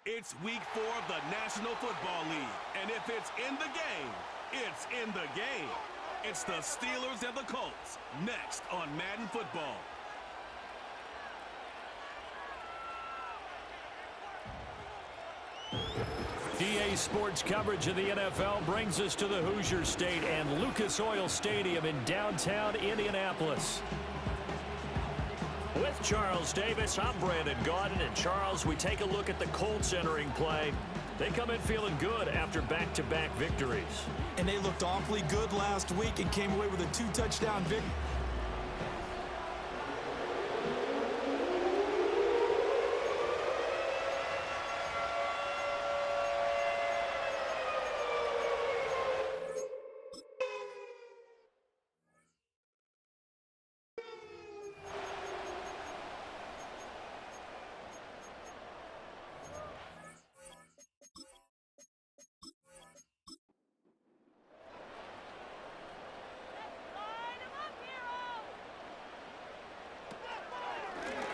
It's week 4 of the National Football League, and if it's in the game, it's in the game. It's the Steelers and the Colts, next on Madden Football. DA Sports coverage of the NFL brings us to the Hoosier State and Lucas Oil Stadium in downtown Indianapolis. With Charles Davis, I'm Brandon Gaudin. And Charles, we take a look at the Colts entering play. They come in feeling good after back-to-back victories. And they looked awfully good last week and came away with a 2-touchdown victory.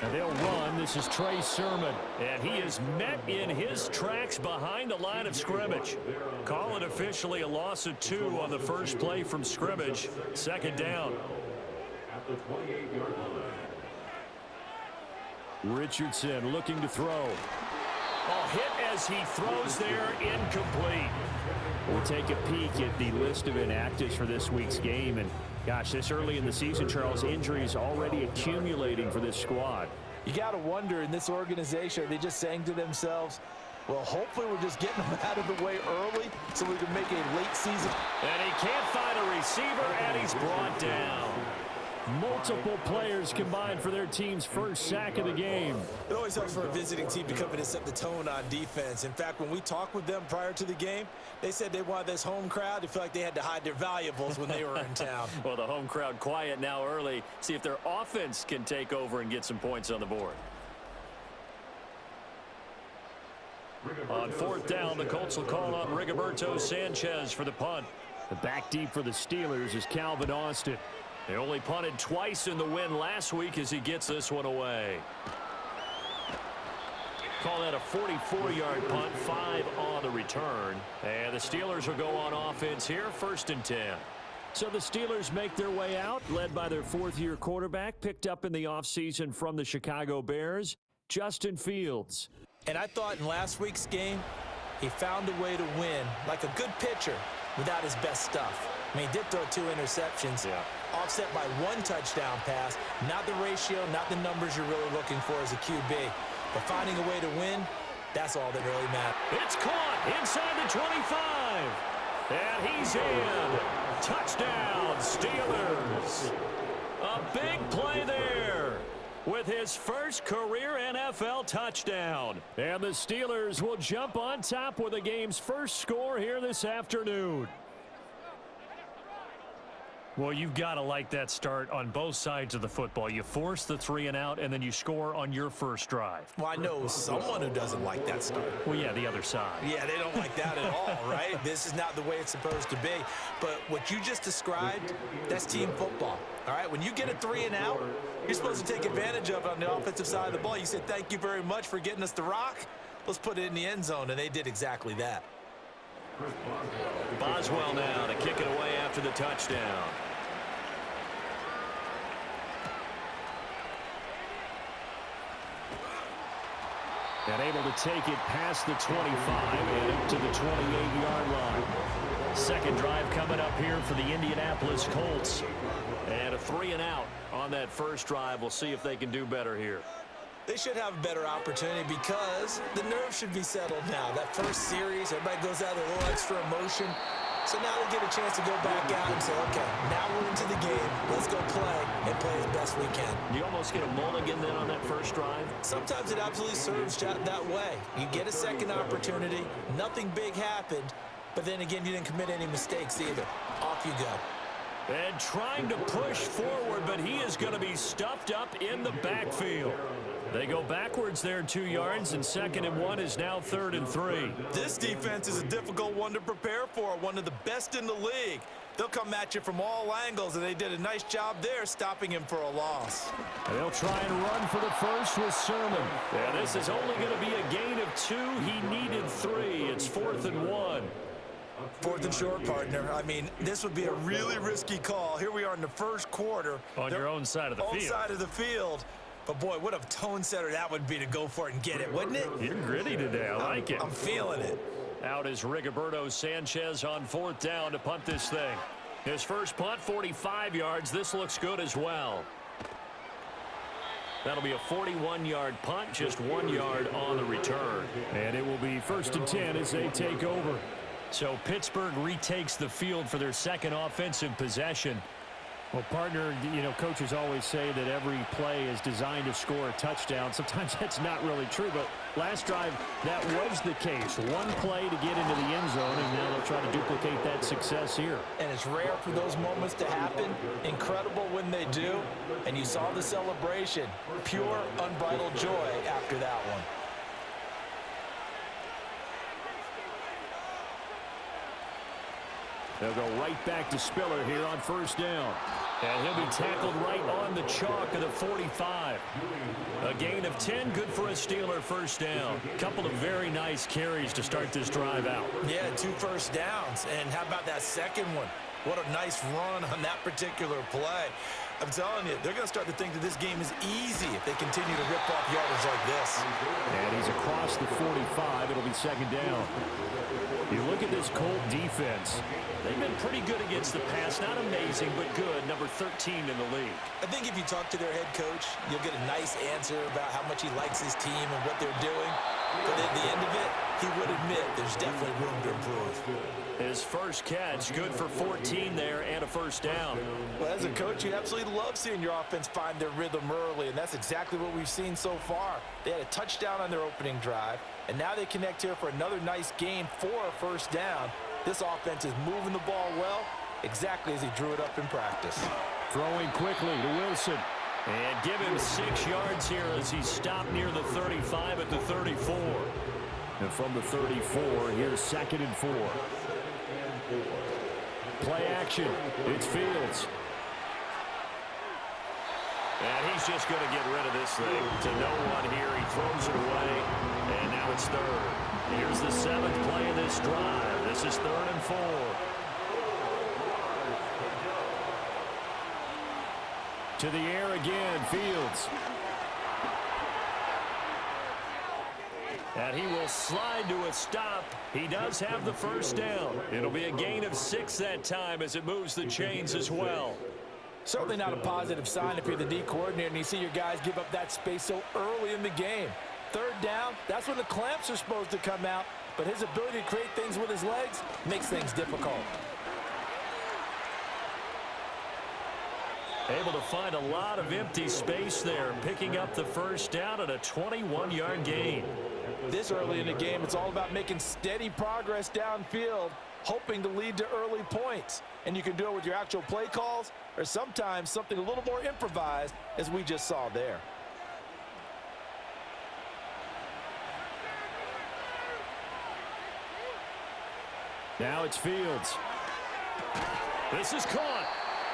And they'll run. This is Trey Sermon. And he is met in his tracks behind the line of scrimmage. Call it officially a loss of 2 on the first play from scrimmage. Second down. At the 28-yard line. Richardson looking to throw. Hit as he throws there, incomplete. We'll take a peek at the list of inactives for this week's game. And gosh, this early in the season, Charles, injuries already accumulating for this squad. You got to wonder, in this organization, are they just saying to themselves, well, hopefully we're just getting them out of the way early so we can make a late season. And he can't find a receiver, and he's brought down. Multiple players combined for their team's first sack of the game. It always helps for a visiting team to come in and set the tone on defense. In fact, when we talked with them prior to the game, they said they wanted this home crowd to feel like they had to hide their valuables when they were in town. Well, the home crowd quiet now early. See if their offense can take over and get some points on the board. On fourth down, the Colts will call on Rigoberto Sanchez for the punt. The back deep for the Steelers is Calvin Austin. They only punted twice in the win last week as he gets this one away. Call that a 44-yard punt, 5 on the return. And the Steelers will go on offense here, 1st and 10. So the Steelers make their way out, led by their 4th-year quarterback, picked up in the offseason from the Chicago Bears, Justin Fields. And I thought in last week's game, he found a way to win, like a good pitcher, without his best stuff. I mean, he did throw 2 interceptions, offset by 1 touchdown pass. Not the ratio, not the numbers you're really looking for as a QB. But finding a way to win, that's all that really matters. It's caught inside the 25. And he's in. Touchdown, Steelers. A big play there with his first career NFL touchdown. And the Steelers will jump on top with the game's first score here this afternoon. Well, you've got to like that start on both sides of the football. You force the 3 and out, and then you score on your first drive. Well, I know someone who doesn't like that start. Well, yeah, the other side. Yeah, they don't like that at all, right? This is not the way it's supposed to be. But what you just described, that's team football, all right? When you get a 3 and out, you're supposed to take advantage of it on the offensive side of the ball. You said, thank you very much for getting us the rock. Let's put it in the end zone, and they did exactly that. Boswell now to kick it away after the touchdown. And able to take it past the 25 and up to the 28-yard line. Second drive coming up here for the Indianapolis Colts. And a 3 and out on that first drive. We'll see if they can do better here. They should have a better opportunity because the nerves should be settled now. That first series, everybody goes out with a little extra emotion. So now they get a chance to go back out and say, okay, now we're into the game. Let's go play and play as best we can. You almost get a mulligan then on that first drive? Sometimes it absolutely serves that way. You get a second opportunity. Nothing big happened. But then again, you didn't commit any mistakes either. Off you go. And trying to push forward, but he is going to be stuffed up in the backfield. They go backwards there 2 yards, and 2nd and 1 is now 3rd and 3. This defense is a difficult one to prepare for, one of the best in the league. They'll come at you from all angles, and they did a nice job there stopping him for a loss. They'll try and run for the first with Sermon. Yeah, this is only going to be a gain of 2. He needed 3. It's 4th and 1. 4th and short, partner. I mean, this would be a really risky call. Here we are in the first quarter. On your own side of the field. Own side of the field. But, boy, what a tone setter that would be to go for it and get it, wouldn't it? You're gritty today. I like it. I'm feeling it. Out is Rigoberto Sanchez on 4th down to punt this thing. His first punt, 45 yards. This looks good as well. That'll be a 41-yard punt, just 1 yard on the return. And it will be 1st and 10 as they take over. So Pittsburgh retakes the field for their second offensive possession. Well, partner, you know, coaches always say that every play is designed to score a touchdown. Sometimes that's not really true, but last drive, that was the case. One play to get into the end zone, and now they'll try to duplicate that success here. And it's rare for those moments to happen. Incredible when they do. And you saw the celebration. Pure, unbridled joy after that one. They'll go right back to Spiller here on 1st down. And he'll be tackled right on the chalk of the 45. A gain of 10, good for a Steeler 1st down. Couple of very nice carries to start this drive out. Yeah, 2 first downs. And how about that second one? What a nice run on that particular play. I'm telling you, they're going to start to think that this game is easy if they continue to rip off yardage like this. And he's across the 45. It'll be 2nd down. You look at this Colt defense. They've been pretty good against the pass. Not amazing, but good. Number 13 in the league. I think if you talk to their head coach, you'll get a nice answer about how much he likes his team and what they're doing. But at the end of it, he would admit there's definitely room to improve. His first catch, good for 14 there and a 1st down. Well, as a coach, you absolutely love seeing your offense find their rhythm early, and that's exactly what we've seen so far. They had a touchdown on their opening drive, and now they connect here for another nice gain for a 1st down. This offense is moving the ball well, exactly as he drew it up in practice. Throwing quickly to Wilson. And give him 6 yards here as he stopped near the 35 at the 34. And from the 34, here's 2nd and 4. Play action. It's Fields. And he's just going to get rid of this thing to no one here. He throws it away, and now it's 3rd. Here's the 7th play of this drive. This is 3rd and 4. To the air again, Fields. And he will slide to a stop. He does have the 1st down. It'll be a gain of 6 that time as it moves the chains as well. Certainly not a positive sign if you're the D coordinator and you see your guys give up that space so early in the game. 3rd down, that's when the clamps are supposed to come out, but his ability to create things with his legs makes things difficult. Able to find a lot of empty space there, picking up the 1st down at a 21-yard gain. This early in the game, it's all about making steady progress downfield, hoping to lead to early points. And you can do it with your actual play calls or sometimes something a little more improvised, as we just saw there. Now it's Fields. This is caught.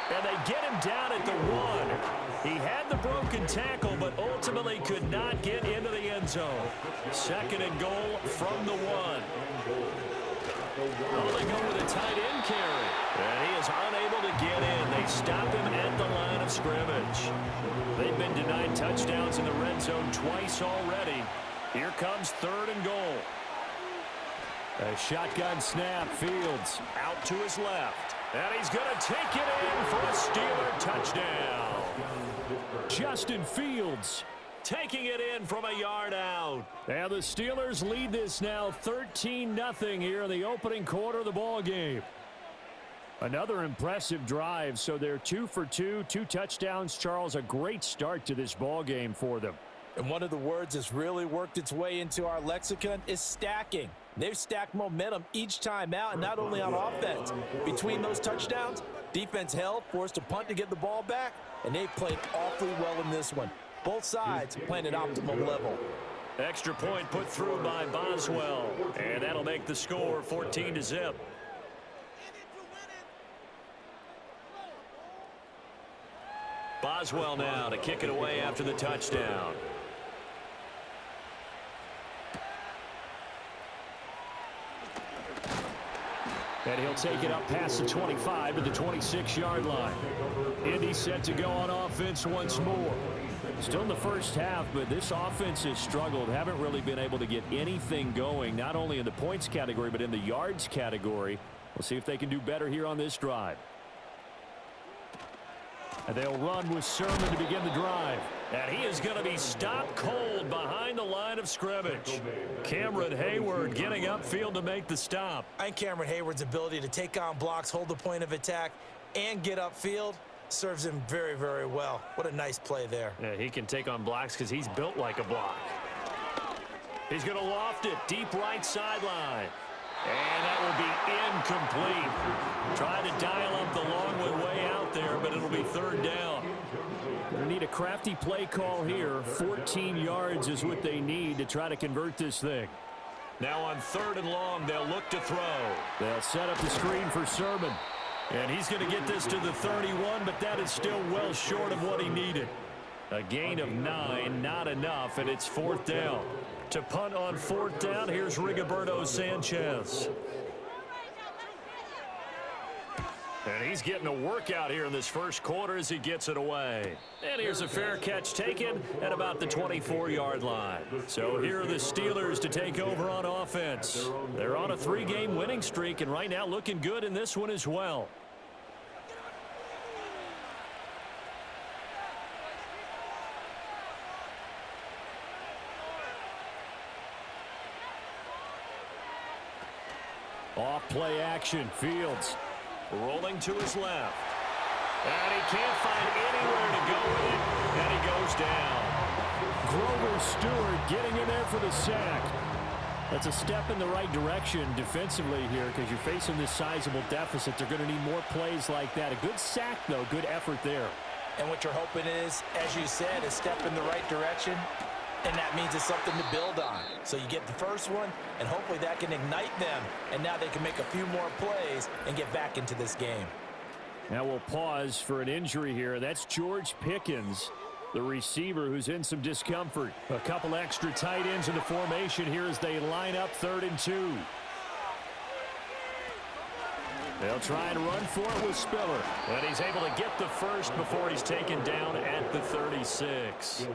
And they get him down at the 1. He had the broken tackle, but ultimately could not get into the end zone. 2nd and goal from the 1. Oh, they go with a tight end carry. And he is unable to get in. They stop him at the line of scrimmage. They've been denied touchdowns in the red zone twice already. Here comes 3rd and goal. A shotgun snap. Fields out to his left. And he's going to take it in for a Steeler touchdown. Justin Fields taking it in from a yard out. And the Steelers lead this now 13-0 here in the opening quarter of the ball game. Another impressive drive, so they're 2 for 2, 2 touchdowns. Charles, a great start to this ball game for them. And one of the words that's really worked its way into our lexicon is stacking. They've stacked momentum each time out, and not only on offense. Between those touchdowns, defense held, forced to punt to get the ball back, and they've played awfully well in this one. Both sides playing at optimum level. Extra point put through by Boswell, and that'll make the score 14-0. Boswell now to kick it away after the touchdown. And he'll take it up past the 25 to the 26-yard line. Indy set to go on offense once more. Still in the first half, but this offense has struggled. Haven't really been able to get anything going, not only in the points category, but in the yards category. We'll see if they can do better here on this drive. And they'll run with Sermon to begin the drive. And he is going to be stopped cold behind the line of scrimmage. Cameron Hayward getting upfield to make the stop. I think Cameron Hayward's ability to take on blocks, hold the point of attack, and get upfield serves him very, very well. What a nice play there. Yeah, he can take on blocks because he's built like a block. He's going to loft it deep right sideline. And that will be incomplete. Trying to dial up the long way out there, but it'll be third down. They need a crafty play call here. 14 yards is what they need to try to convert this thing. Now on third and long, they'll look to throw. They'll set up the screen for Sermon. And he's going to get this to the 31, but that is still well short of what he needed. A gain of 9, not enough, and it's fourth down. To punt on fourth down, here's Rigoberto Sanchez. And he's getting a workout here in this first quarter as he gets it away. And here's a fair catch taken at about the 24-yard line. So here are the Steelers to take over on offense. They're on a 3-game winning streak, and right now looking good in this one as well. Off play action, Fields rolling to his left. And he can't find anywhere to go with it, and he goes down. Grover Stewart getting in there for the sack. That's a step in the right direction defensively here because you're facing this sizable deficit. They're going to need more plays like that. A good sack, though, good effort there. And what you're hoping is, as you said, a step in the right direction. And that means it's something to build on. So you get the first one, and hopefully that can ignite them. And now they can make a few more plays and get back into this game. Now we'll pause for an injury here. That's George Pickens, the receiver who's in some discomfort. A couple extra tight ends in the formation here as they line up 3rd and 2. They'll try and run for it with Spiller. And he's able to get the first before he's taken down at the 36.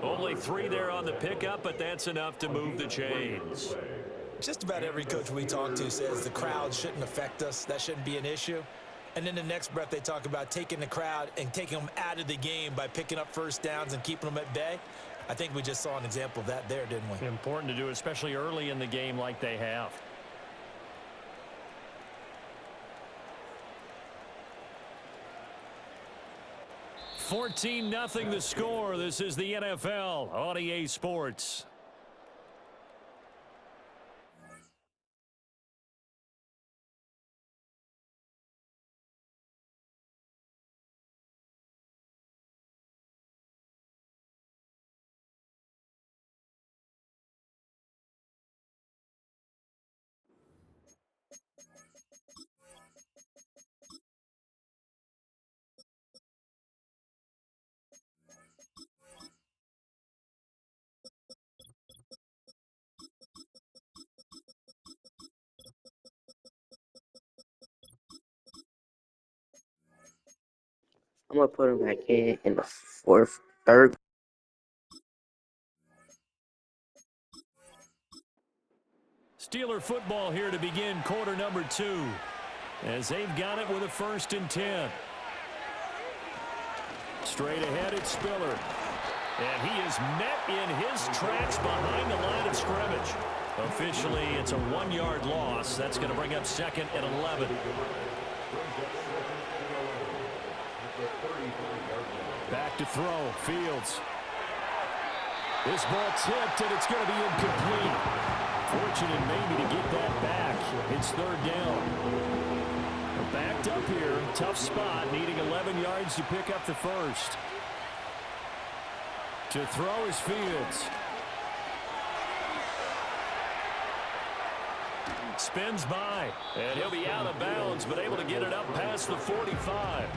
Only 3 there on the pickup, but that's enough to move the chains. Just about every coach we talk to says the crowd shouldn't affect us. That shouldn't be an issue. And then the next breath they talk about taking the crowd and taking them out of the game by picking up first downs and keeping them at bay. I think we just saw an example of that there, didn't we? Important to do, especially early in the game like they have. 14-0 the score. This is the NFL on EA Sports. I'm gonna put him back in the third. Steeler football here to begin quarter number 2. As they've got it with a 1st and 10. Straight ahead it's Spiller. And he is met in his tracks behind the line of scrimmage. Officially, it's a 1-yard loss. That's going to bring up 2nd and 11. Back to throw, Fields. This ball tipped, and it's going to be incomplete. Fortunate maybe to get that back. It's 3rd down. We're backed up here. Tough spot, needing 11 yards to pick up the first. To throw is Fields. Spins by, and he'll be out of bounds, but able to get it up past the 45.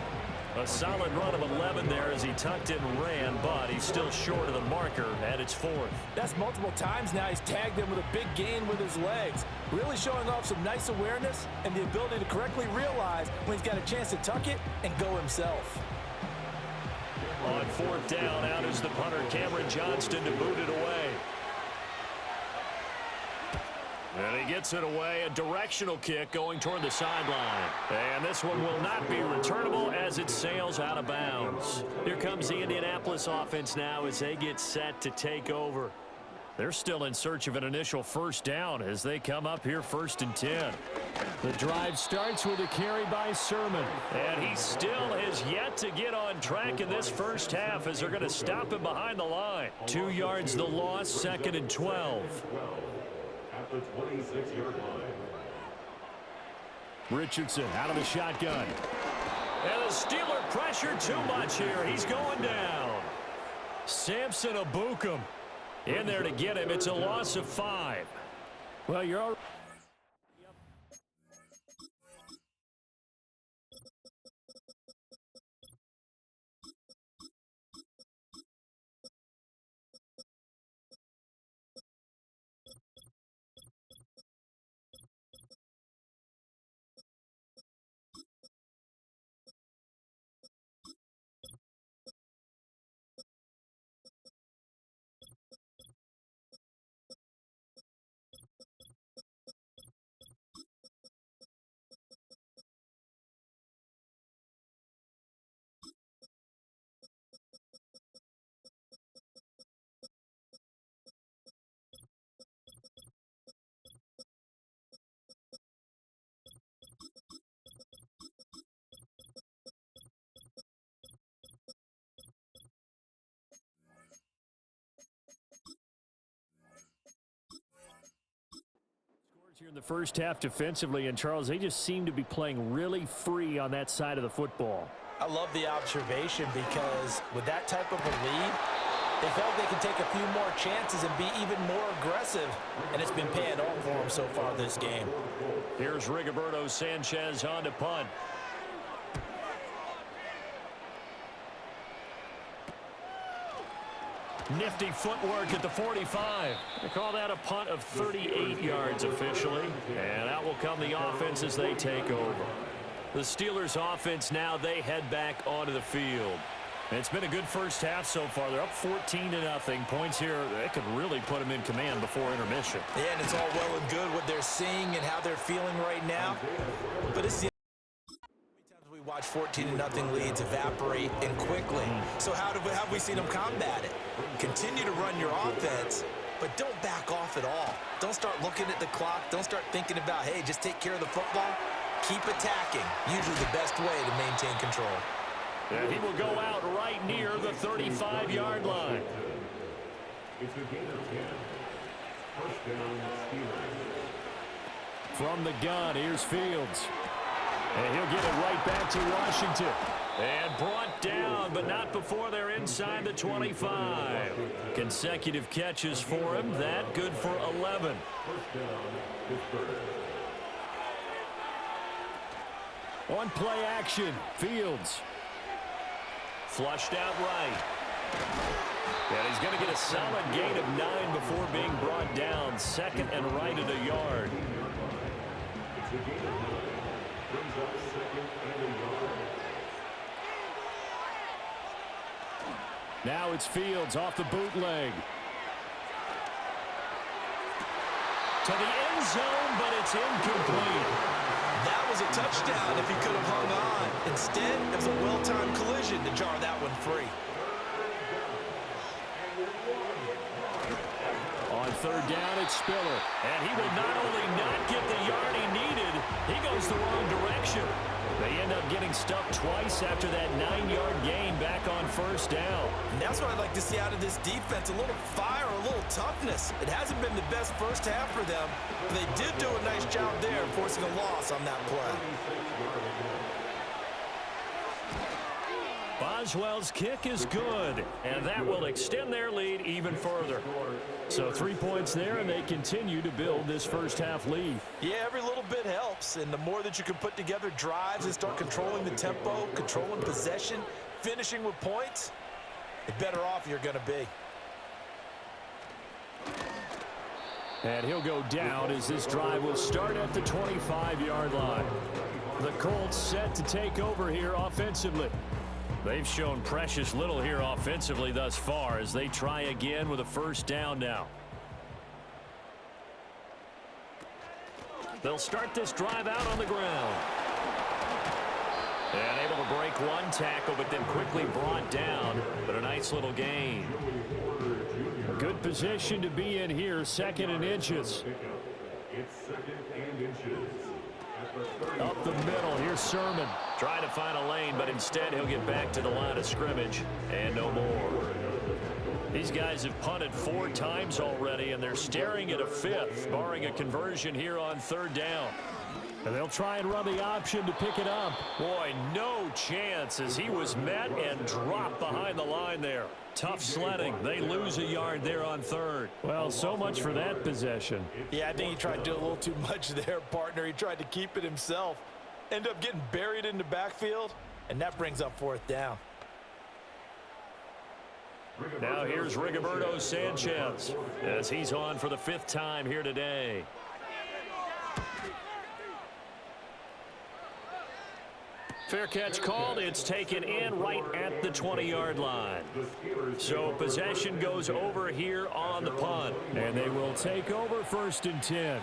A solid run of 11 there as he tucked in and ran, but he's still short of the marker at its 4th. That's multiple times now he's tagged him with a big gain with his legs. Really showing off some nice awareness and the ability to correctly realize when he's got a chance to tuck it and go himself. On 4th down, out is the punter, Cameron Johnston, to boot it away. And he gets it away, a directional kick going toward the sideline. And this one will not be returnable as it sails out of bounds. Here comes the Indianapolis offense now as they get set to take over. They're still in search of an initial first down as they come up here 1st and 10. The drive starts with a carry by Sermon. And he still has yet to get on track in this first half as they're going to stop him behind the line. 2 yards the loss, 2nd and 12. At the 26-yard line. Richardson out of the shotgun. And the Steeler pressure too much here. He's going down. Samson Abukum in there to get him. It's a loss of 5. Well, you're all here in the first half defensively, and Charles, they just seem to be playing really free on that side of the football. I love the observation because with that type of a lead, they felt they could take a few more chances and be even more aggressive, and it's been paying off for them so far this game. Here's Rigoberto Sanchez on to punt. Nifty footwork at the 45. They call that a punt of 38 yards officially. And out will come the offense as they take over. The Steelers offense now, they head back onto the field. And it's been a good first half so far. They're up 14-0. Points here, they could really put them in command before intermission. Yeah, and it's all well and good what they're seeing and how they're feeling right now. But it's the we watch 14-0 leads evaporate and quickly. So how have we seen them combat it? Continue to run your offense, but don't back off at all. Don't start looking at the clock. Don't start thinking about, hey, just take care of the football. Keep attacking. Usually the best way to maintain control. And he will go out right near the 35-yard line. It's a gain of 10. First down, Steelers. From the gun, here's Fields. And he'll get it right back to Washington. And brought down, but not before they're inside the 25. Consecutive catches for him. That good for 11. First down, Pittsburgh. On play action, Fields. Flushed out right. And he's going to get a solid gain of 9 before being brought down. 2nd and right at a yard. It's a gain of 9. Brings up 2nd and a yard. Now it's Fields off the bootleg. To the end zone, but it's incomplete. That was a touchdown if he could have hung on. Instead, it was a well-timed collision to jar that one free. On 3rd down, it's Spiller. And he will not only not get the yard he needed, he goes the wrong direction. They end up getting stuffed twice after that 9-yard gain back on 1st down. And that's what I'd like to see out of this defense, a little fire, a little toughness. It hasn't been the best first half for them, but they did do a nice job there forcing a loss on that play. Boswell's kick is good, and that will extend their lead even further. So 3 points there, and they continue to build this first-half lead. Yeah, every little bit helps, and the more that you can put together drives and start controlling the tempo, controlling possession, finishing with points, the better off you're going to be. And he'll go down as this drive will start at the 25-yard line. The Colts set to take over here offensively. They've shown precious little here offensively thus far as they try again with a first down now. They'll start this drive out on the ground. And able to break one tackle, but then quickly brought down. But a nice little gain. A good position to be in here, 2nd and inches. It's 2nd and inches. Up the middle, here's Sermon. Trying to find a lane, but instead he'll get back to the line of scrimmage. And no more. These guys have punted 4 times already, and they're staring at a 5th, barring a conversion here on 3rd down. And they'll try and run the option to pick it up. Boy, no chance as he was met and dropped behind the line there. Tough sledding. They lose a yard there on 3rd. Well, so much for that possession. Yeah, I think he tried to do a little too much there, partner. He tried to keep it himself. Ended up getting buried in the backfield, and that brings up 4th down. Now here's Rigoberto Sanchez as he's on for the 5th time here today. Fair catch called. It's taken in right at the 20-yard line. So possession goes over here on the punt. And they will take over 1st and 10.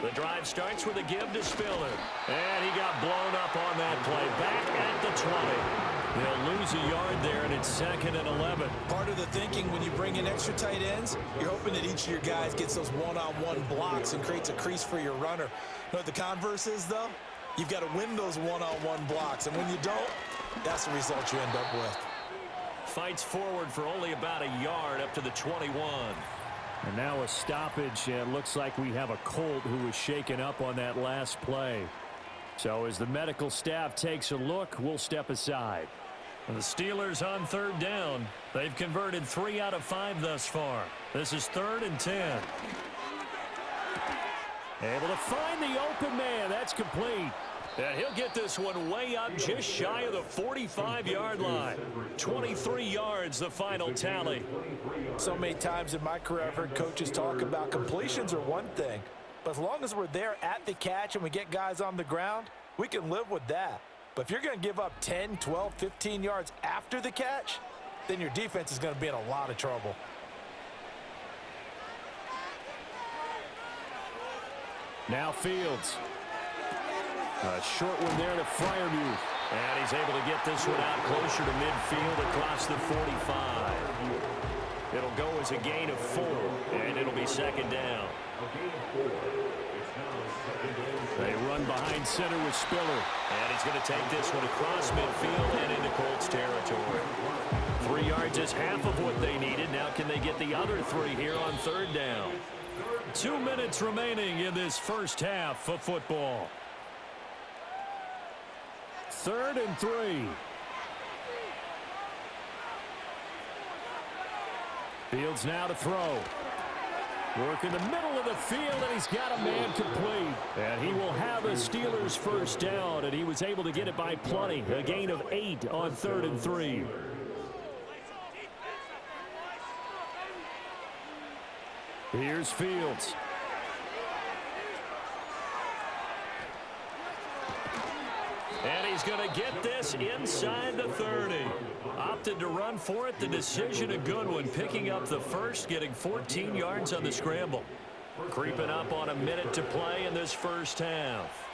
The drive starts with a give to Spiller. And he got blown up on that play. Back at the 20. They'll lose a yard there, and it's 2nd and 11. Part of the thinking when you bring in extra tight ends, you're hoping that each of your guys gets those one-on-one blocks and creates a crease for your runner. You know what the converse is, though? You've got to win those one-on-one blocks, and when you don't, that's the result you end up with. Fights forward for only about a yard up to the 21. And now a stoppage, and it looks like we have a Colt who was shaken up on that last play. So as the medical staff takes a look, we'll step aside. And the Steelers on 3rd down. They've converted 3 out of 5 thus far. This is 3rd and 10. Able to find the open man. That's complete. And he'll get this one way up just shy of the 45-yard line. 23 yards, the final tally. So many times in my career I've heard coaches talk about completions are one thing. But as long as we're there at the catch and we get guys on the ground, we can live with that. But if you're going to give up 10, 12, 15 yards after the catch, then your defense is going to be in a lot of trouble. Now Fields. A short one there to Freiermuth. And he's able to get this one out closer to midfield across the 45. It'll go as a gain of 4, and it'll be 2nd down. They run behind center with Spiller. And he's going to take this one across midfield and into Colts territory. 3 yards is half of what they needed. Now can they get the other 3 here on 3rd down? 2 minutes remaining in this first half of football. 3rd and 3. Fields now to throw. Work in the middle of the field, and he's got a man complete. And he will have a Steelers first down, and he was able to get it by plenty. A gain of 8 on 3rd and 3. Here's Fields. And he's going to get this inside the 30. Opted to run for it. The decision a good one. Picking up the first, getting 14 yards on the scramble. Creeping up on a minute to play in this first half.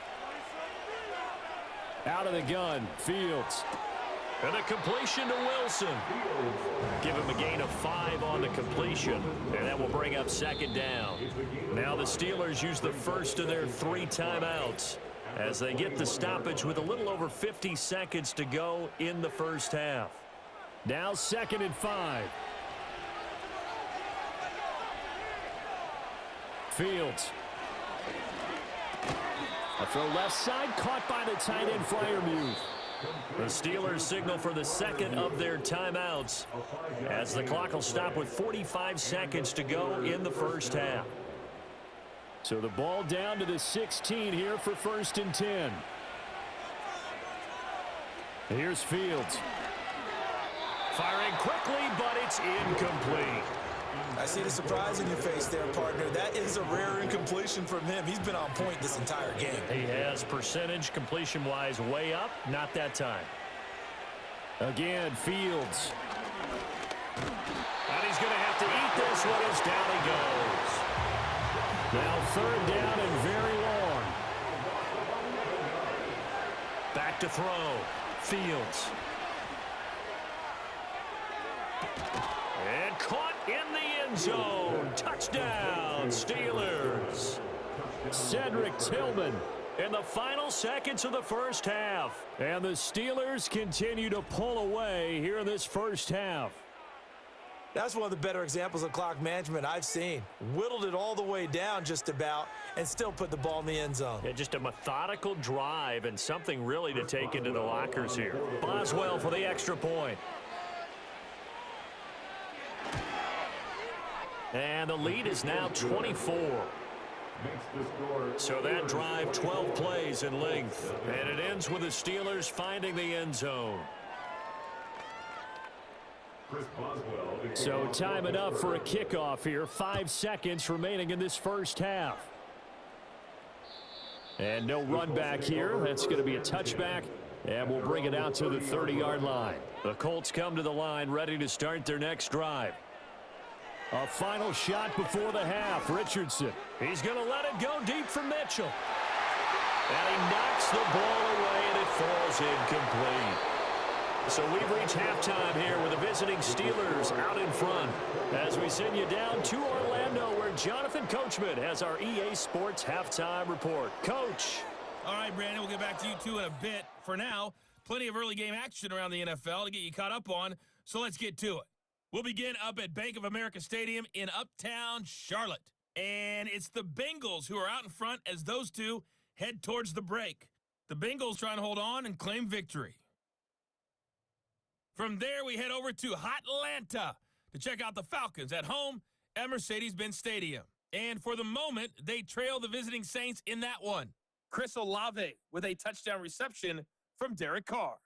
Out of the gun, Fields. And a completion to Wilson. Give him a gain of 5 on the completion. And that will bring up 2nd down. Now the Steelers use the first of their 3 timeouts as they get the stoppage with a little over 50 seconds to go in the first half. Now 2nd and 5. A throw left side, caught by the tight end Freiermuth. The Steelers signal for the second of their timeouts as the clock will stop with 45 seconds to go in the first half. So the ball down to the 16 here for 1st and 10. Here's Fields. Firing quickly, but it's incomplete. I see the surprise in your face there, partner. That is a rare incompletion from him. He's been on point this entire game. He has percentage completion-wise way up, not that time. Again, Fields. And he's going to have to eat this one as down he goes. Now 3rd down and very long. Back to throw. Fields. And caught in the end zone. Touchdown, Steelers. Cedric Tillman in the final seconds of the first half. And the Steelers continue to pull away here in this first half. That's one of the better examples of clock management I've seen. Whittled it all the way down just about and still put the ball in the end zone. Yeah, just a methodical drive and something really to take into the lockers here. Boswell for the extra point. And the lead is now 24. So that drive, 12 plays in length. And it ends with the Steelers finding the end zone. So time it up for a kickoff here. 5 seconds remaining in this first half. And no run back here. That's going to be a touchback. And we'll bring it out to the 30-yard line. The Colts come to the line ready to start their next drive. A final shot before the half. Richardson. He's going to let it go deep for Mitchell. And he knocks the ball away, and it falls incomplete. So we've reached halftime here with the visiting Steelers out in front as we send you down to Orlando where Jonathan Coachman has our EA Sports halftime report. Coach. All right, Brandon, we'll get back to you two in a bit. For now, plenty of early game action around the NFL to get you caught up on, so let's get to it. We'll begin up at Bank of America Stadium in Uptown Charlotte. And it's the Bengals who are out in front as those two head towards the break. The Bengals trying to hold on and claim victory. From there, we head over to Atlanta to check out the Falcons at home at Mercedes-Benz Stadium. And for the moment, they trail the visiting Saints in that one. Chris Olave with a touchdown reception from Derek Carr.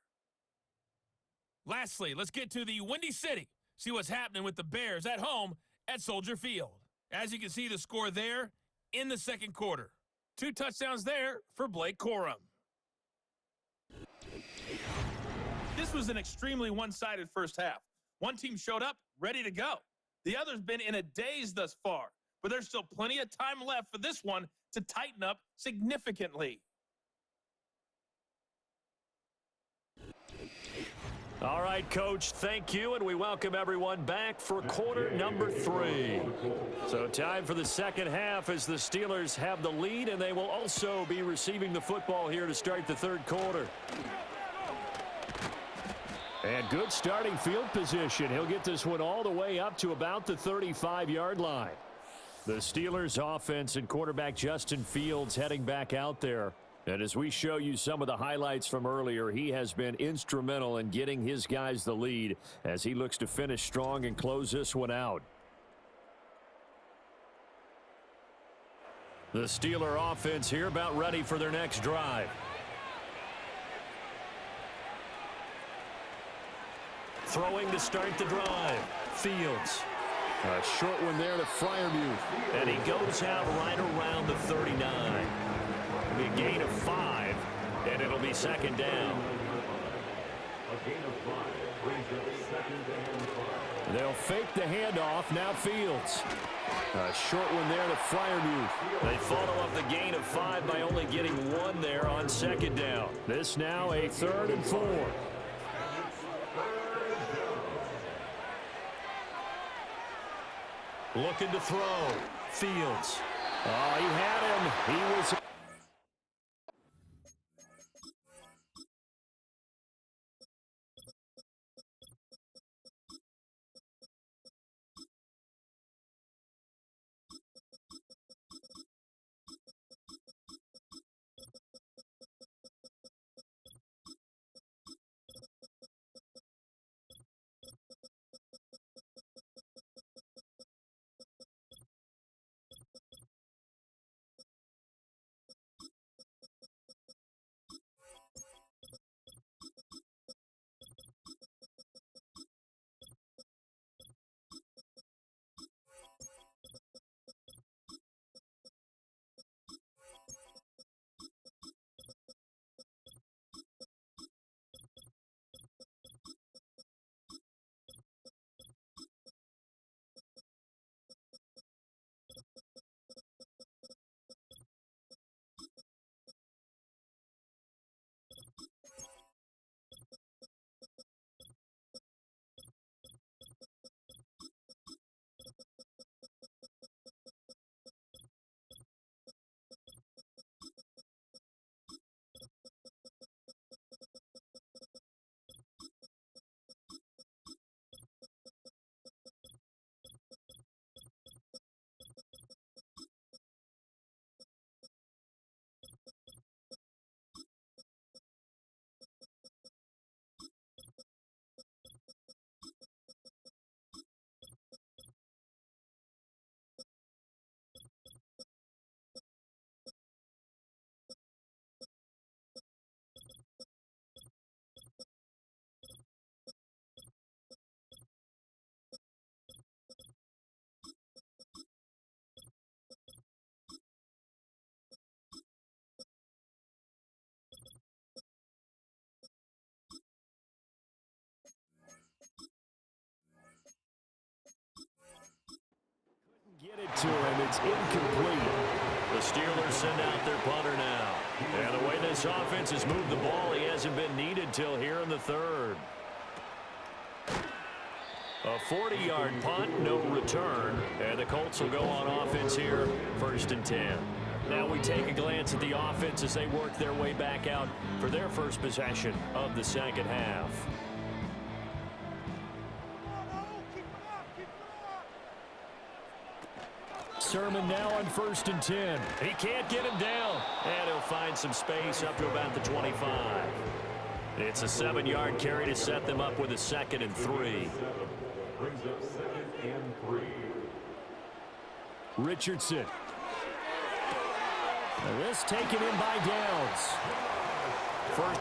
Lastly, let's get to the Windy City. See what's happening with the Bears at home at Soldier Field. As you can see, the score there in the second quarter. 2 touchdowns there for Blake Corum. This was an extremely one-sided first half. One team showed up ready to go. The other's been in a daze thus far, but there's still plenty of time left for this one to tighten up significantly. All right, Coach, thank you, and we welcome everyone back for quarter number 3. So time for the second half as the Steelers have the lead, and they will also be receiving the football here to start the third quarter. And good starting field position. He'll get this one all the way up to about the 35-yard line. The Steelers offense and quarterback Justin Fields heading back out there. And as we show you some of the highlights from earlier, he has been instrumental in getting his guys the lead as he looks to finish strong and close this one out. The Steeler offense here about ready for their next drive. Throwing to start the drive. Fields. A short one there to Freiermuth. And he goes out right around the 39. A gain of 5, and it'll be second down. A gain of 5 brings up second down 5. They'll fake the handoff. Now Fields. A short one there to Freiermuth. They follow up the gain of 5 by only getting 1 there on second down. This now a 3rd and 4. Looking to throw. Fields. Oh, he had him. He was to him. It's incomplete. The Steelers send out their punter now. And the way this offense has moved the ball, he hasn't been needed till here in the third. A 40-yard punt, no return. And the Colts will go on offense here, 1st and 10. Now we take a glance at the offense as they work their way back out for their first possession of the second half. Sermon now on 1st and 10. He can't get him down. And he'll find some space up to about the 25. It's a 7-yard carry to set them up with a 2nd and 3. Brings up 2nd and 3. Richardson. And this taken in by Downs. First.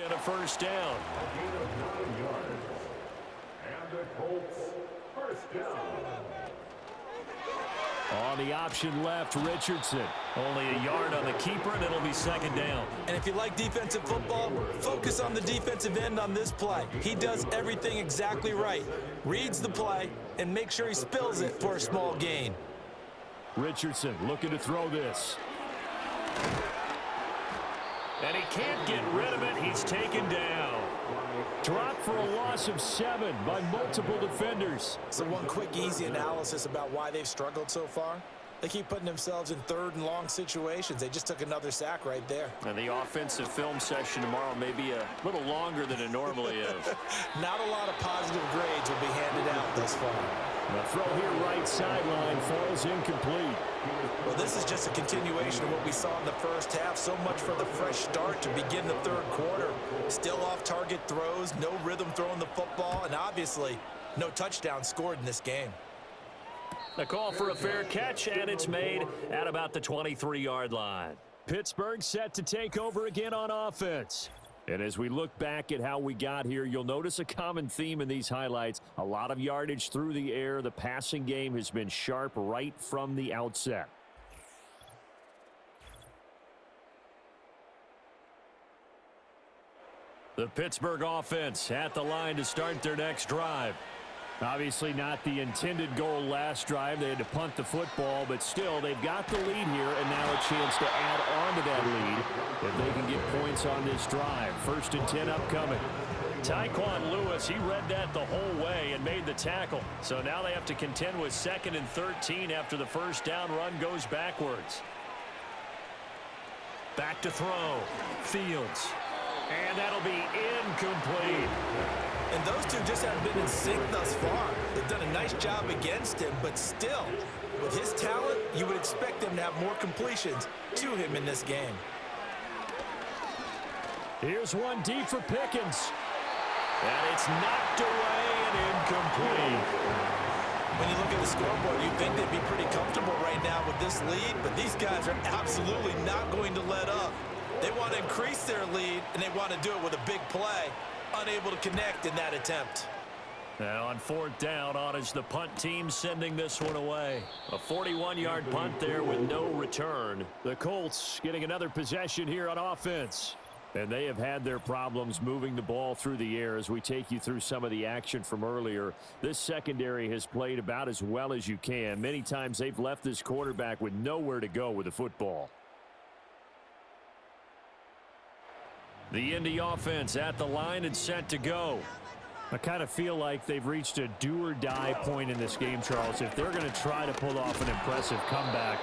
And a 1st down. A gain of 9 yards. And the Colts, 1st down. On the option left, Richardson. Only a yard on the keeper, and it'll be 2nd down. And if you like defensive football, focus on the defensive end on this play. He does everything exactly right. Reads the play and makes sure he spills it for a small gain. Richardson looking to throw this. And he can't get rid of it. He's taken down. Dropped for a loss of 7 by multiple defenders. So one quick, easy analysis about why they've struggled so far. They keep putting themselves in 3rd and long situations. They just took another sack right there. And the offensive film session tomorrow may be a little longer than it normally is. Not a lot of positive grades will be handed out thus far. The throw here right sideline falls incomplete. Well, this is just a continuation of what we saw in the first half. So much for the fresh start to begin the 3rd quarter. Still off-target throws, no rhythm throwing the football, and obviously no touchdown scored in this game. A call for a fair catch, and it's made at about the 23-yard line. Pittsburgh set to take over again on offense. And as we look back at how we got here, you'll notice a common theme in these highlights. A lot of yardage through the air. The passing game has been sharp right from the outset. The Pittsburgh offense at the line to start their next drive. Obviously not the intended goal last drive. They had to punt the football, but still, they've got the lead here, and now a chance to add on to that lead if they can get points on this drive. 1st and 10 upcoming. Tyquan Lewis, he read that the whole way and made the tackle. So now they have to contend with 2nd and 13 after the 1st down run goes backwards. Back to throw. Fields. And that'll be incomplete. And those two just haven't been in sync thus far. They've done a nice job against him, but still, with his talent, you would expect them to have more completions to him in this game. Here's one deep for Pickens. And it's knocked away and incomplete. When you look at the scoreboard, you'd think they'd be pretty comfortable right now with this lead, but these guys are absolutely not going to let up. They want to increase their lead, and they want to do it with a big play. Unable to connect in that attempt. Now on 4th down, on is the punt team sending this one away. A 41-yard punt there with no return. The Colts getting another possession here on offense. And they have had their problems moving the ball through the air as we take you through some of the action from earlier. This secondary has played about as well as you can. Many times they've left this quarterback with nowhere to go with the football. The Indy offense at the line and set to go. I kind of feel like they've reached a do-or-die point in this game, Charles. If they're going to try to pull off an impressive comeback,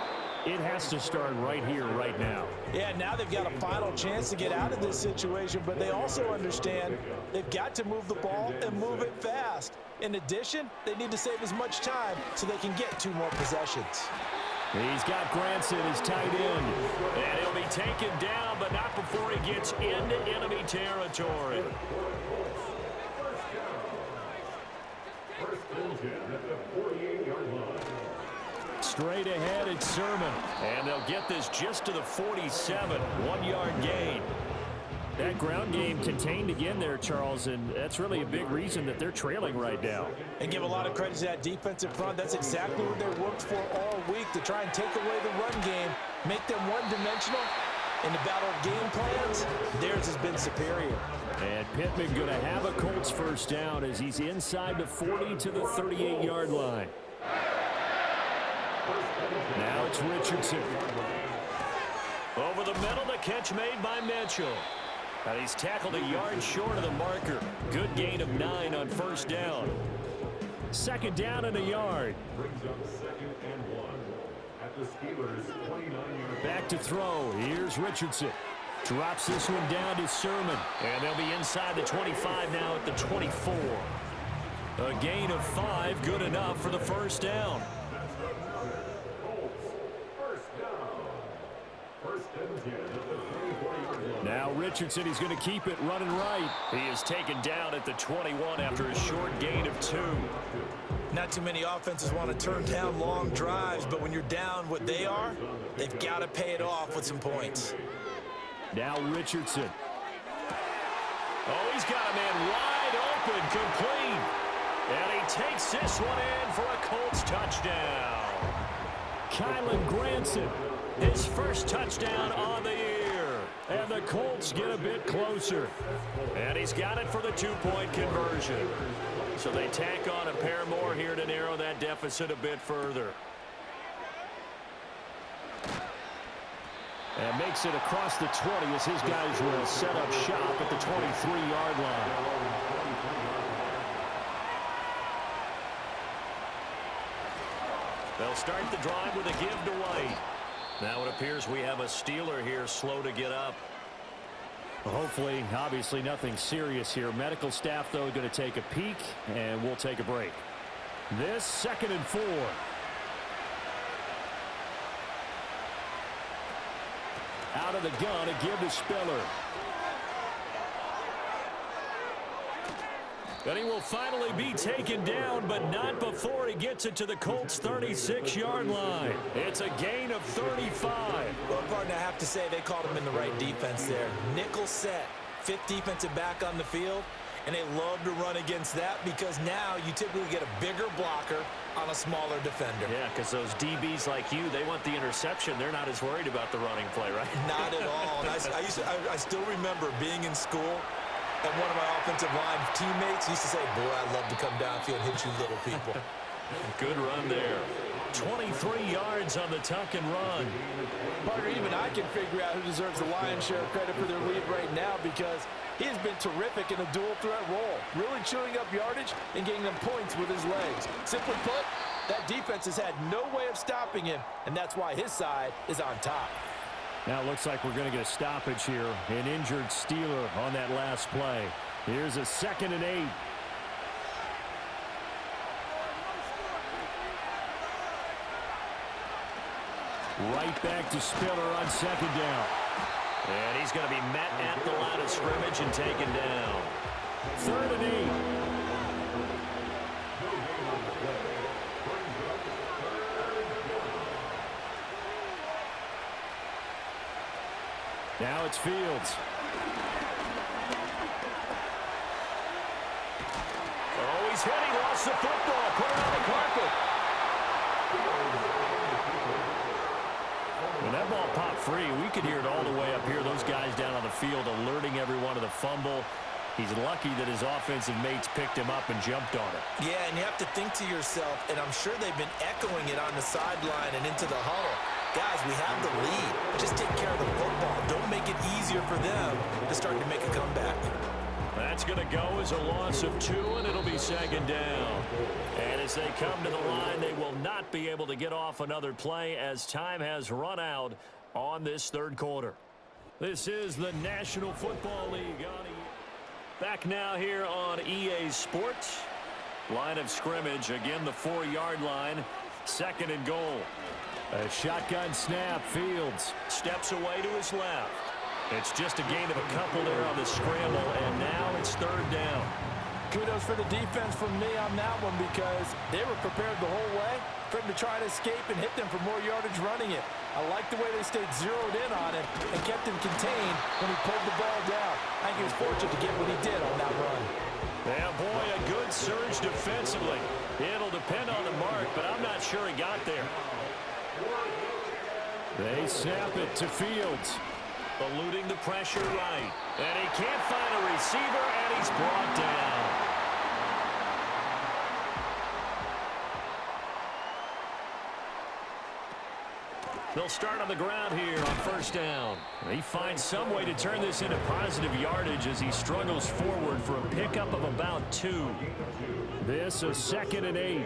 it has to start right here, right now. Yeah, now they've got a final chance to get out of this situation, but they also understand they've got to move the ball and move it fast. In addition, they need to save as much time so they can get 2 more possessions. He's got Granson, his tight end. And he'll be taken down, but not before he gets into enemy territory. First and 10 at the 48-yard line. Straight ahead, it's Sermon. And they'll get this just to the 47. 1-yard gain. That ground game contained again there, Charles, and that's really a big reason that they're trailing right now. And give a lot of credit to that defensive front. That's exactly what they worked for all week, to try and take away the run game, make them one-dimensional. In the battle of game plans, theirs has been superior. And Pittman going to have a Colts first down as he's inside the 40 to the 38-yard line. Now it's Richardson. Over the middle, the catch made by Mitchell. And he's tackled a yard short of the marker. Good gain of 9 on first down. Second down and a yard. Brings up 2nd and 1 at the Steelers' 29-yard. Back to throw. Here's Richardson. Drops this one down to Sermon. And they'll be inside the 25 now at the 24. A gain of 5, good enough for the first down. Now Richardson, he's going to keep it running right. He is taken down at the 21 after a short gain of 2. Not too many offenses want to turn down long drives, but when you're down what they are, they've got to pay it off with some points. Now Richardson. Oh, he's got a man wide open, complete. And he takes this one in for a Colts touchdown. Kylan Granson, his first touchdown on the year. And the Colts get a bit closer. And he's got it for the 2-point conversion. So they tack on a pair more here to narrow that deficit a bit further. And makes it across the 20 as his guys will set up shop at the 23-yard line. They'll start the drive with a give to White. Now it appears we have a Steeler here slow to get up. Well, hopefully, obviously nothing serious here. Medical staff, though, going to take a peek, and we'll take a break. This 2nd and 4. Out of the gun, a give to Spiller. And he will finally be taken down, but not before he gets it to the Colts' 36-yard line. It's a gain of 35. Well, partner, I have to say they called him in the right defense there. Nickel set, 5th defensive back on the field, and they love to run against that because now you typically get a bigger blocker on a smaller defender. Yeah, because those DBs like you, they want the interception. They're not as worried about the running play, right? Not at all. And I still remember being in school, and one of my offensive line teammates used to say, boy, I'd love to come downfield and hit you little people. Good run there. 23 yards on the tuck and run. Partner, even I can figure out who deserves the lion's share of credit for their lead right now because he has been terrific in a dual threat role, really chewing up yardage and getting them points with his legs. Simply put, that defense has had no way of stopping him, and that's why his side is on top. Now it looks like we're going to get a stoppage here. An injured Steeler on that last play. Here's a 2nd and 8. Right back to Spiller on 2nd down. And he's going to be met at the line of scrimmage and taken down. 3rd and 8. Now it's Fields. Oh, he's hit. He lost the football. Put it on the carpet. When that ball popped free, we could hear it all the way up here. Those guys down on the field alerting everyone of the fumble. He's lucky that his offensive mates picked him up and jumped on it. Yeah, and you have to think to yourself, and I'm sure they've been echoing it on the sideline and into the huddle. Guys, we have the lead. Just take care of the football. Don't make it easier for them to start to make a comeback. That's going to go as a loss of 2, and it'll be 2nd down. And as they come to the line, they will not be able to get off another play as time has run out on this 3rd quarter. This is the National Football League. Back now here on EA Sports. Line of scrimmage, again the 4-yard line. 2nd and goal. A shotgun snap. Fields steps away to his left. It's just a gain of a couple there on the scramble, and now it's 3rd down. Kudos for the defense from me on that one because they were prepared the whole way for him to try to escape and hit them for more yardage running it. I like the way they stayed zeroed in on him and kept him contained when he pulled the ball down. I think he was fortunate to get what he did on that run. Yeah, boy, a good surge defensively. It'll depend on the mark, but I'm not sure he got there. They snap it to Fields. Eluding the pressure right. And he can't find a receiver, and he's brought down. They'll start on the ground here on first down. He finds some way to turn this into positive yardage as he struggles forward for a pickup of about 2. This a 2nd and 8.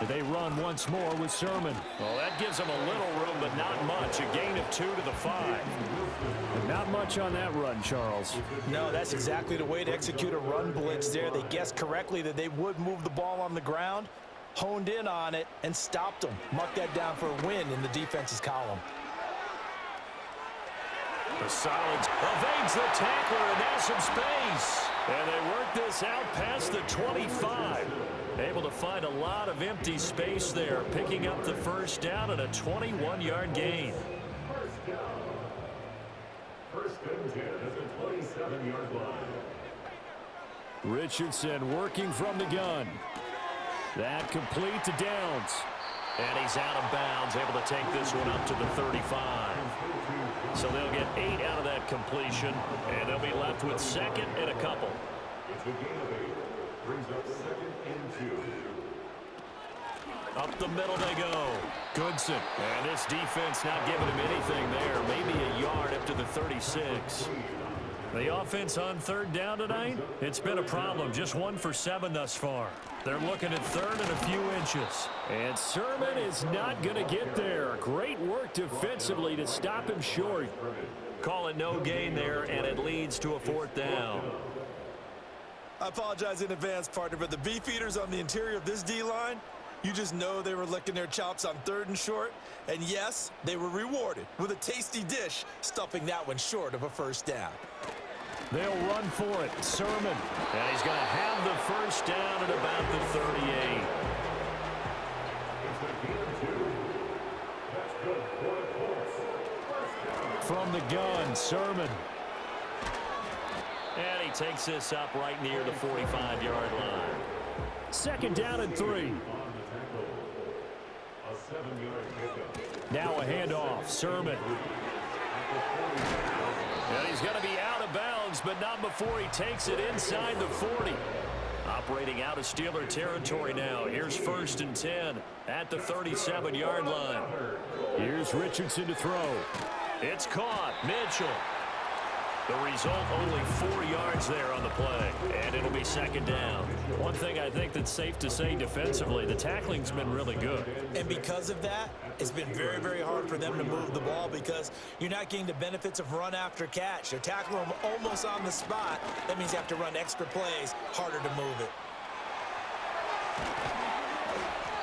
They run once more with Sermon. Well, that gives them a little room, but not much. A gain of 2 to the 5. And not much on that run, Charles. No, that's exactly the way to execute a run blitz there. They guessed correctly that they would move the ball on the ground, honed in on it, and stopped them. Mark that down for a win in the defense's column. The Solids evades the tackler, and now some space. And they work this out past the 25. Able to find a lot of empty space there, picking up the first down and a 21-yard gain. First and 10 at the 27-yard line. Richardson working from the gun. That complete to Downs. And he's out of bounds, able to take this one up to the 35. So they'll get 8 out of that completion, and they'll be left with 2nd and a couple. It's a gain of 8. Brings up 2nd and 2. Up the middle they go. Goodson. And this defense not giving him anything there. Maybe a yard up to the 36. The offense on 3rd down tonight, it's been a problem. Just 1 for 7 thus far. They're looking at 3rd and a few inches. And Sermon is not going to get there. Great work defensively to stop him short. Call it no gain there, and it leads to a 4th down. I apologize in advance, partner, but the beef eaters on the interior of this D-line, you just know they were licking their chops on 3rd and short. And yes, they were rewarded with a tasty dish, stuffing that one short of a first down. They'll run for it. Sermon. And he's going to have the first down at about the 38. It's a gain of 2. That's good for the Colts. From the gun, Sermon. And he takes this up right near the 45-yard line. 2nd down and 3. A 7-yard pickup. Now a handoff. Sermon. And he's going to be out of bounds, but not before he takes it inside the 40. Operating out of Steeler territory now. Here's 1st and 10 at the 37-yard line. Here's Richardson to throw. It's caught. Mitchell. The result, only 4 yards there on the play, and it'll be 2nd down. One thing I think that's safe to say defensively, the tackling's been really good. And because of that, it's been very, very hard for them to move the ball because you're not getting the benefits of run after catch. They're tackling them almost on the spot. That means you have to run extra plays, harder to move it.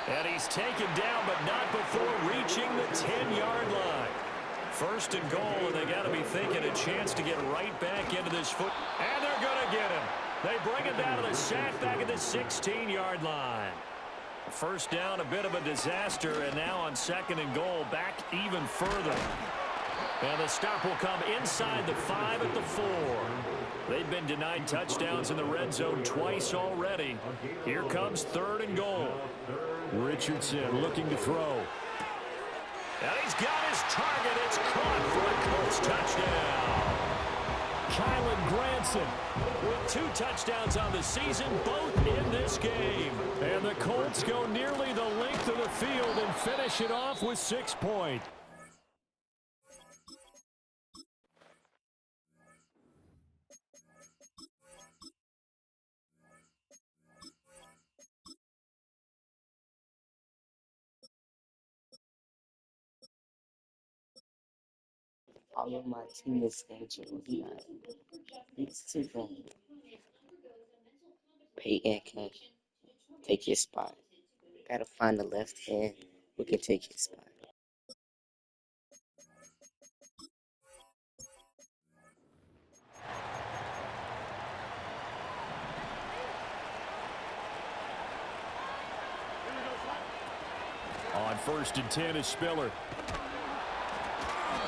And he's taken down, but not before reaching the 10-yard line. 1st and goal, and they got to be thinking a chance to get right back into this foot. And they're going to get him. They bring him down to the sack back at the 16-yard line. First down, a bit of a disaster, and now on 2nd and goal, back even further. And the stop will come inside the 5 at the 4. They've been denied touchdowns in the red zone twice already. Here comes 3rd and goal. Richardson looking to throw. And he's got his target. It's caught for a Colts touchdown. Kylan Granson with 2 touchdowns on the season, both in this game. And the Colts go nearly the length of the field and finish it off with 6 points. All of my team is scheduled. It's too long. Peyton can take his spot. Gotta find the left hand who can take his spot. first and 10 is Spiller.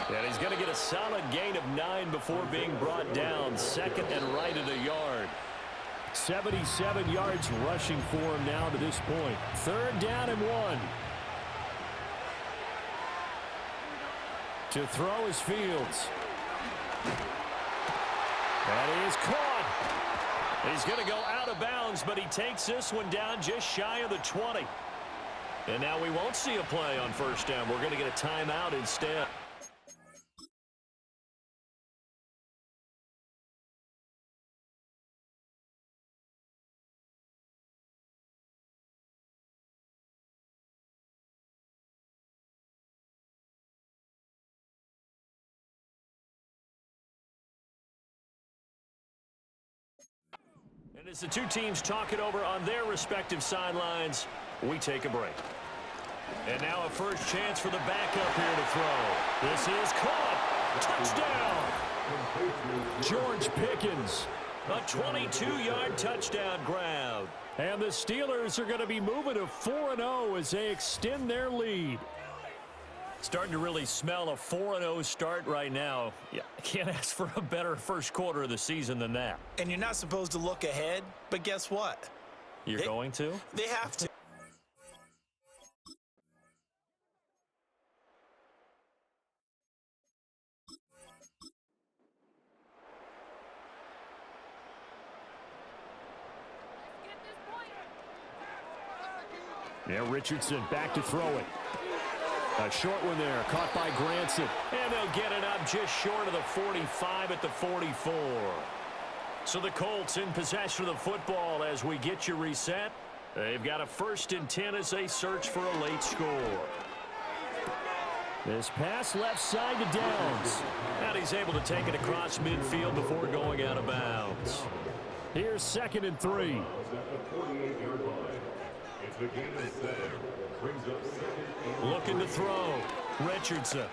And he's going to get a solid gain of 9 before being brought down. Second and right at a yard. 77 yards rushing for him now to this point. Third down and 1. To throw is Fields. And he is caught. He's going to go out of bounds, but he takes this one down just shy of the 20. And now we won't see a play on first down. We're going to get a timeout instead. And as the two teams talk it over on their respective sidelines, we take a break. And now a first chance for the backup here to throw. This is caught. Touchdown. George Pickens. A 22-yard touchdown grab. And the Steelers are going to be moving to 4-0 as they extend their lead. Starting to really smell a 4-0 start right now. Yeah, I can't ask for a better first quarter of the season than that. And you're not supposed to look ahead, but guess what? You're going to? They have to. Yeah, Richardson back to throw it. A short one there, caught by Granson. And they'll get it up just short of the 45 at the 44. So the Colts in possession of the football as we get you reset. They've got a first and 10 as they search for a late score. This pass left side to Downs. And he's able to take it across midfield before going out of bounds. Here's second and 3. Looking to throw. Richardson.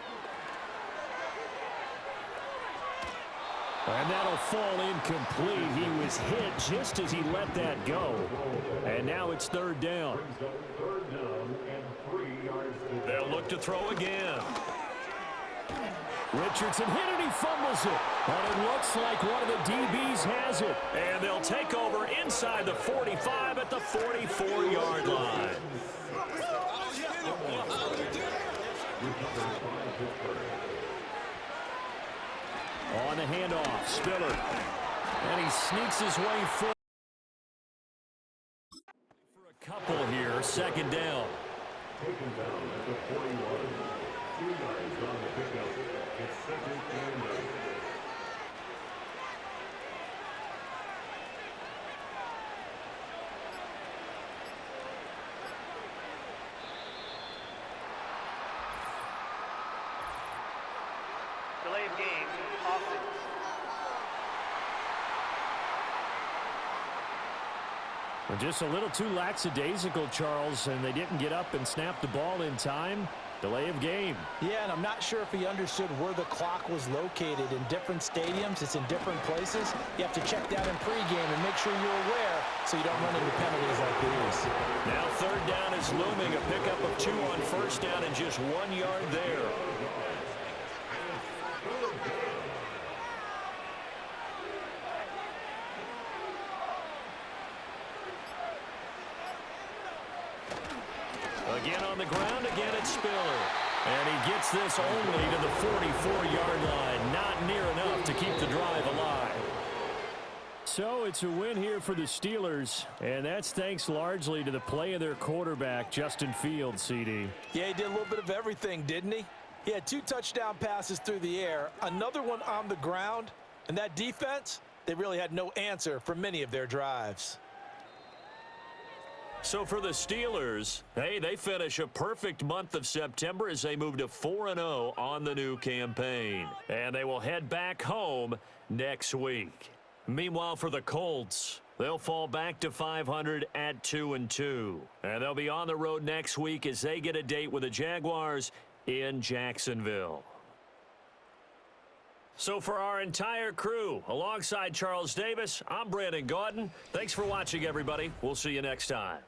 And that'll fall incomplete. He was hit just as he let that go. And now it's third down. They'll look to throw again. Richardson hit it, he fumbles it. But it looks like one of the DBs has it. And they'll take over inside the 45 at the 44-yard line. On the handoff, Spiller. And he sneaks his way forward. For a couple here, second down. Taken down at the 41. 2 yards on the pickup. It's second and 9. Delay of game, offense. Well, just a little too lackadaisical, Charles, and they didn't get up and snap the ball in time. Delay of game. Yeah, and I'm not sure if he understood where the clock was located. In different stadiums, it's in different places. You have to check that in pregame and make sure you're aware so you don't run into penalties like these. Now third down is looming. A pickup of 2 on first down and just 1 yard there. Again on the ground, again it's Spiller. And he gets this only to the 44-yard line. Not near enough to keep the drive alive. So it's a win here for the Steelers, and that's thanks largely to the play of their quarterback, Justin Fields, CD. Yeah, he did a little bit of everything, didn't he? He had 2 touchdown passes through the air, another one on the ground, and that defense, they really had no answer for many of their drives. So for the Steelers, hey, they finish a perfect month of September as they move to 4-0 on the new campaign. And they will head back home next week. Meanwhile, for the Colts, they'll fall back to 500 at 2-2. And they'll be on the road next week as they get a date with the Jaguars in Jacksonville. So for our entire crew, alongside Charles Davis, I'm Brandon Gaudin. Thanks for watching, everybody. We'll see you next time.